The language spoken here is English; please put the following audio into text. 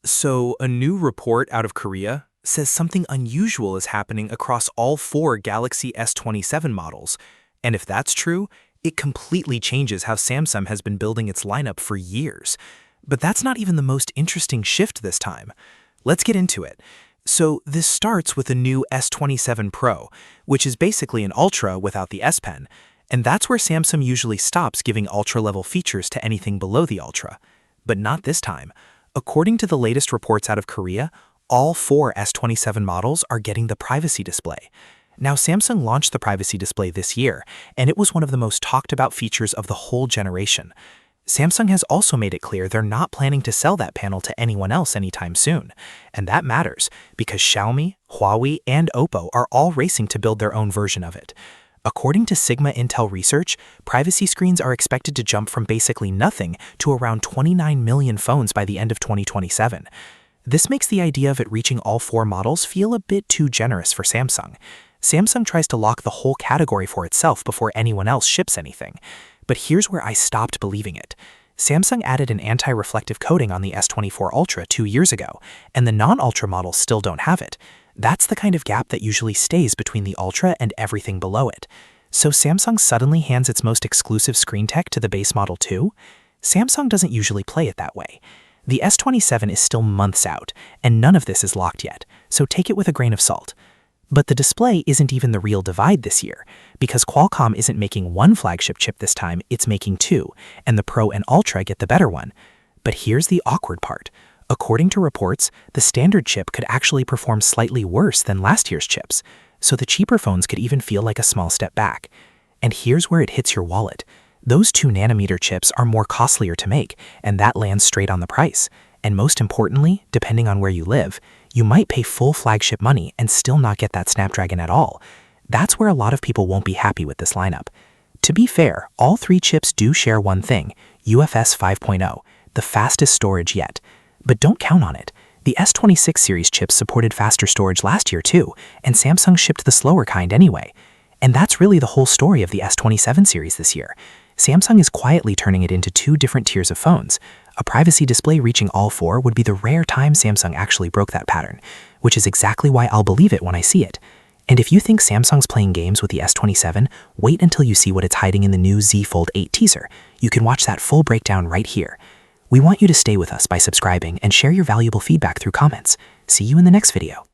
So, a new report out of Korea says something unusual is happening across all four Galaxy S27 models. And if that's true, it completely changes how Samsung has been building its lineup for years. But that's not even the most interesting shift this time. Let's get into it. So, this starts with a new S27 Pro, which is basically an Ultra without the S Pen. And that's where Samsung usually stops giving Ultra-level features to anything below the Ultra. But not this time. According to the latest reports out of Korea, all four S27 models are getting the privacy display. Now, Samsung launched the privacy display this year, and it was one of the most talked about features of the whole generation. Samsung has also made it clear they're not planning to sell that panel to anyone else anytime soon. And that matters, because Xiaomi, Huawei, and Oppo are all racing to build their own version of it. According to Sigma Intel research, privacy screens are expected to jump from basically nothing to around 29 million phones by the end of 2027. This makes the idea of it reaching all four models feel a bit too generous for Samsung. Samsung tries to lock the whole category for itself before anyone else ships anything. But here's where I stopped believing it. Samsung added an anti-reflective coating on the S24 Ultra 2 years ago, and the non-Ultra models still don't have it. That's the kind of gap that usually stays between the Ultra and everything below it. So Samsung suddenly hands its most exclusive screen tech to the base model too? Samsung doesn't usually play it that way. The S27 is still months out, and none of this is locked yet, so take it with a grain of salt. But the display isn't even the real divide this year, because Qualcomm isn't making one flagship chip this time, it's making two, and the Pro and Ultra get the better one. But here's the awkward part. According to reports, the standard chip could actually perform slightly worse than last year's chips, so the cheaper phones could even feel like a small step back. And here's where it hits your wallet. Those 2nm chips are more costlier to make, and that lands straight on the price. And most importantly, depending on where you live, you might pay full flagship money and still not get that Snapdragon at all. That's where a lot of people won't be happy with this lineup. To be fair, all three chips do share one thing, UFS 5.0, the fastest storage yet. But don't count on it. The S26 series chips supported faster storage last year too, and Samsung shipped the slower kind anyway. And that's really the whole story of the S27 series this year. Samsung is quietly turning it into two different tiers of phones. A privacy display reaching all four would be the rare time Samsung actually broke that pattern, which is exactly why I'll believe it when I see it. And if you think Samsung's playing games with the S27, wait until you see what it's hiding in the new Z Fold 8 teaser. You can watch that full breakdown right here. We want you to stay with us by subscribing and share your valuable feedback through comments. See you in the next video.